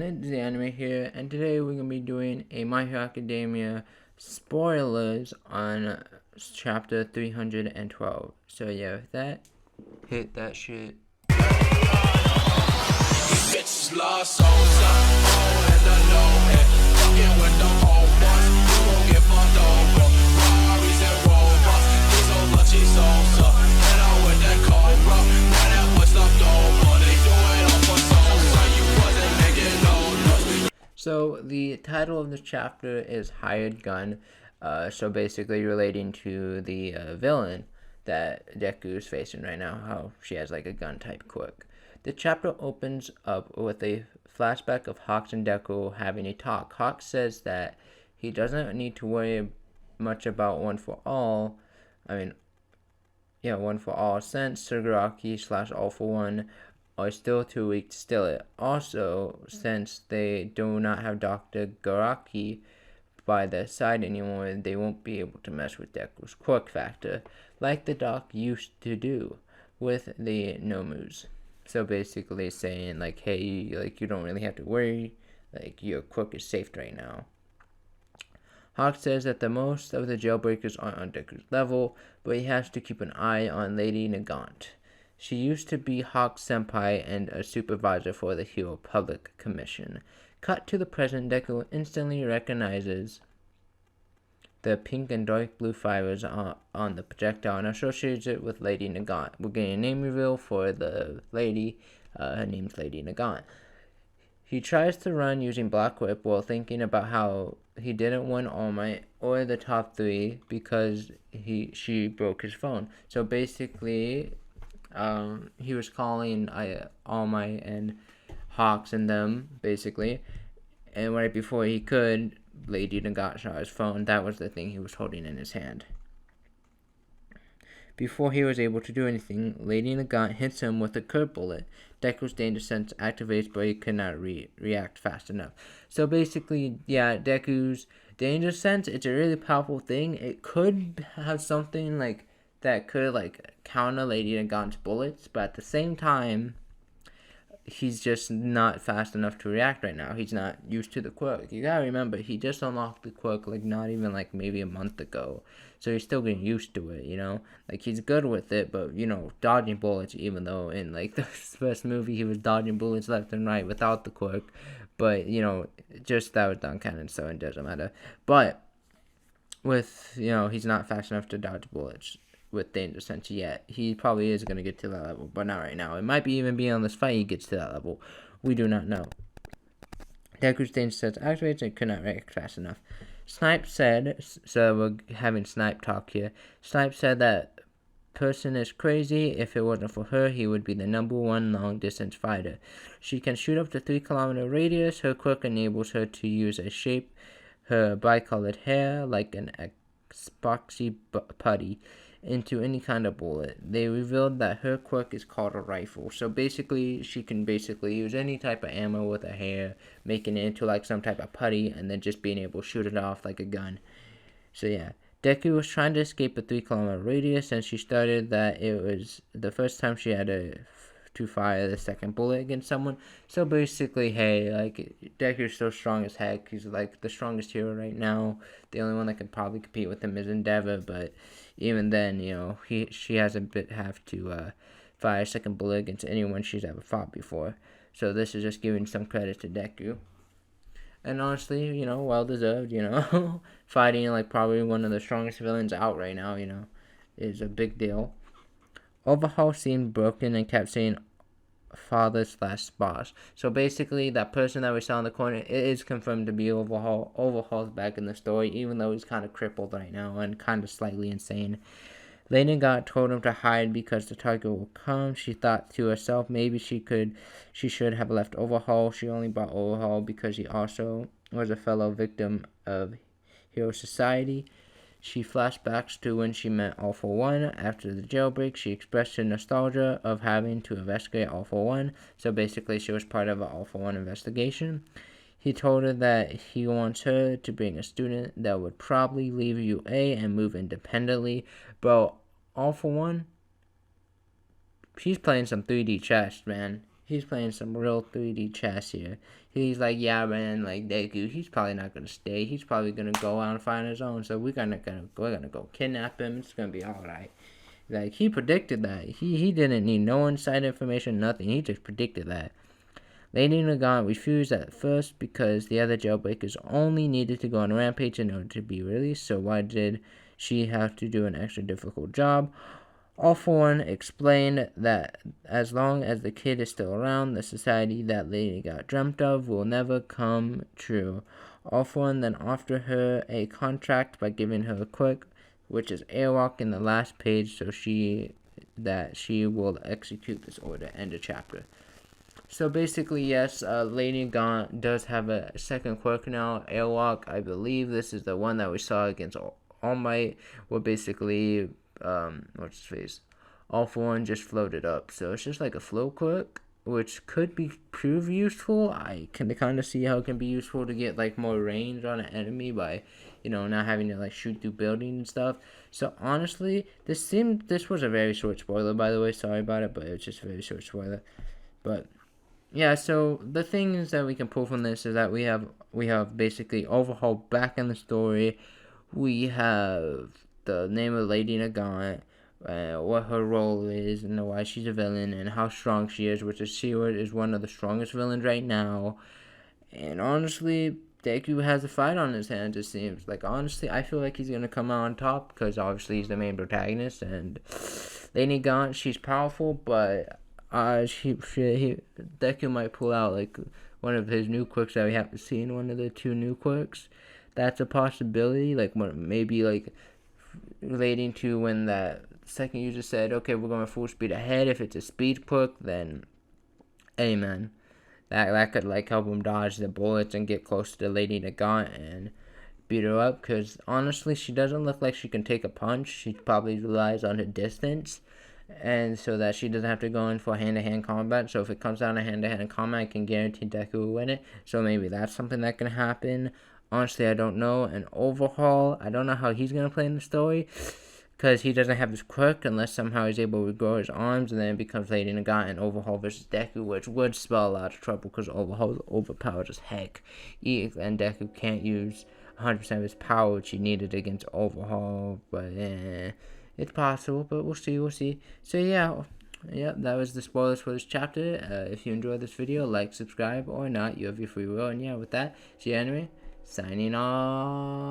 it's the Anime here, and today we're gonna be doing a My Hero Academia spoilers on chapter 312. So yeah, with that, hit that shit. Bitches lost souls, and the low and fucking with the whole bunch. You won't get fucked over. Ferraris and Rovers, these old luxury souls, and I'm with that Cobra. Now that what's left over, they do it all for souls, so you wasn't making no noise. So the title of the chapter is Hired Gun. So basically relating to the villain that Deku is facing right now, how she has like a gun type quirk. The chapter opens up with a flashback of Hawks and Deku having a talk. Hawks says that he doesn't need to worry much about One for All. One for All, since Shigaraki / All for One are still too weak to steal it. Also, since they do not have Dr. Garaki by their side anymore, they won't be able to mess with Deku's quirk factor, like the doc used to do with the Nomus. So basically saying like, hey, like you don't really have to worry, like your quirk is safe right now. Hawk says that the most of the jailbreakers are on Deku's level, but he has to keep an eye on Lady Nagant. She used to be Hawk's senpai and a supervisor for the Hero Public Commission. Cut to the present, Deku instantly recognizes the pink and dark blue fibers on the projectile and associates it with Lady Nagant. We're getting a name reveal for the lady. Her name's Lady Nagant. He tries to run using Black Whip while thinking about how he didn't win All Might or the top 3 because she broke his phone. So basically, he was calling All Might and Hawks and them, basically. And right before he could, Lady Nagant shot his phone. That was the thing he was holding in his hand. Before he was able to do anything, Lady Nagant hits him with a curve bullet. Deku's danger sense activates, but he could not react fast enough. So basically, yeah, Deku's danger sense, it's a really powerful thing. It could have something like that could like counter Lady Nagant's bullets, but at the same time, he's just not fast enough to react right now. He's not used to the quirk. You gotta remember, he just unlocked the quirk like not even like maybe a month ago. So he's still getting used to it, you know? Like he's good with it, but you know, dodging bullets, even though in like the first movie he was dodging bullets left and right without the quirk. But, you know, just that was done canon, so it doesn't matter. But with, you know, he's not fast enough to dodge bullets with danger sense yet. He probably is going to get to that level, but not right now. It might be even beyond this fight he gets to that level. We do not know. Deku's danger sense activates and could not react fast enough. Snipe said, so we're having Snipe talk here. Snipe said that person is crazy. If it wasn't for her, he would be the #1 long distance fighter. She can shoot up to 3-kilometer radius. Her quirk enables her to use a shape her bicolored hair like an epoxy putty into any kind of bullet. They revealed that her quirk is called a rifle. So basically, she can basically use any type of ammo with her hair, making it into like some type of putty, and then just being able to shoot it off like a gun. So yeah, Deku was trying to escape a 3-kilometer radius, and she started that it was the first time she had to fire the second bullet against someone. So basically, hey, like Deku's so strong as heck. He's like the strongest hero right now. The only one that could probably compete with him is Endeavor, but even then, you know, she hasn't have to fire a second bullet against anyone she's ever fought before. So this is just giving some credit to Deku. And honestly, you know, well deserved, you know. Fighting like probably one of the strongest villains out right now, you know, is a big deal. Overhaul seemed broken and kept saying father/boss. So basically, that person that we saw in the corner, it is confirmed to be Overhaul. Overhaul's back in the story, even though he's kind of crippled right now and kind of slightly insane. Lady Nagant told him to hide because the target will come. She thought to herself maybe she should have left Overhaul. She only brought Overhaul because he also was a fellow victim of Hero Society. She flashbacks to when she met All for One. After the jailbreak, she expressed her nostalgia of having to investigate All for One. So basically, she was part of an All for One investigation. He told her that he wants her to bring a student that would probably leave UA and move independently. Bro, All for One, he's playing some 3D chess, man. he's playing some real 3D chess here. He's like, yeah, man, like Deku, he's probably not gonna stay. He's probably gonna go out and find his own. So we're gonna go kidnap him. It's gonna be all right. Like he predicted that. He didn't need no inside information, nothing. He just predicted that. Lady Nagant refused at first because the other jailbreakers only needed to go on a rampage in order to be released. So why did she have to do an extra difficult job? All for One explained that as long as the kid is still around, the society that Lady Gaga dreamt of will never come true. All for One then offered her a contract by giving her a quirk, which is Airwalk in the last page, so she will execute this order. End of chapter. So basically, yes, Lady Gaunt does have a second quirk now, Airwalk. I believe this is the one that we saw against All Might, where basically what's his face? All for One just floated up. So it's just like a float quirk, which could prove useful. I can kind of see how it can be useful to get like more range on an enemy by, not having to like shoot through buildings and stuff. So honestly, this was a very short spoiler, by the way. Sorry about it, but it's just a very short spoiler. But yeah, so the things that we can pull from this is that we have basically Overhaul back in the story. We have the name of Lady Nagant, what her role is, and why she's a villain, and how strong she is, which is Seward is one of the strongest villains right now. And honestly, Deku has a fight on his hands, it seems. Like, honestly, I feel like he's going to come out on top, because obviously he's the main protagonist, and Lady Nagant, she's powerful, but Deku might pull out, like, one of his new quirks that we haven't seen, one of the two new quirks. That's a possibility, like, maybe, like, relating to when that second user said, okay, we're going full speed ahead. If it's a speed quirk, then, hey, man, that could, like, help him dodge the bullets and get closer to Lady Nagant and beat her up, because, honestly, she doesn't look like she can take a punch. She probably relies on her distance, and so that she doesn't have to go in for hand-to-hand combat. So if it comes down to hand-to-hand combat, I can guarantee Deku will win it. So maybe that's something that can happen. Honestly, I don't know. And Overhaul, I don't know how he's going to play in the story, because he doesn't have his quirk unless somehow he's able to grow his arms, and then it becomes Lady Nagant and Overhaul versus Deku, which would spell a lot of trouble because Overhaul is overpowered as heck. And Deku can't use 100% of his power, which he needed against Overhaul, but it's possible, but we'll see. So yeah, that was the spoilers for this chapter. If you enjoyed this video, like, subscribe, or not, you have your free will. And yeah, with that, see you anyway. Signing off.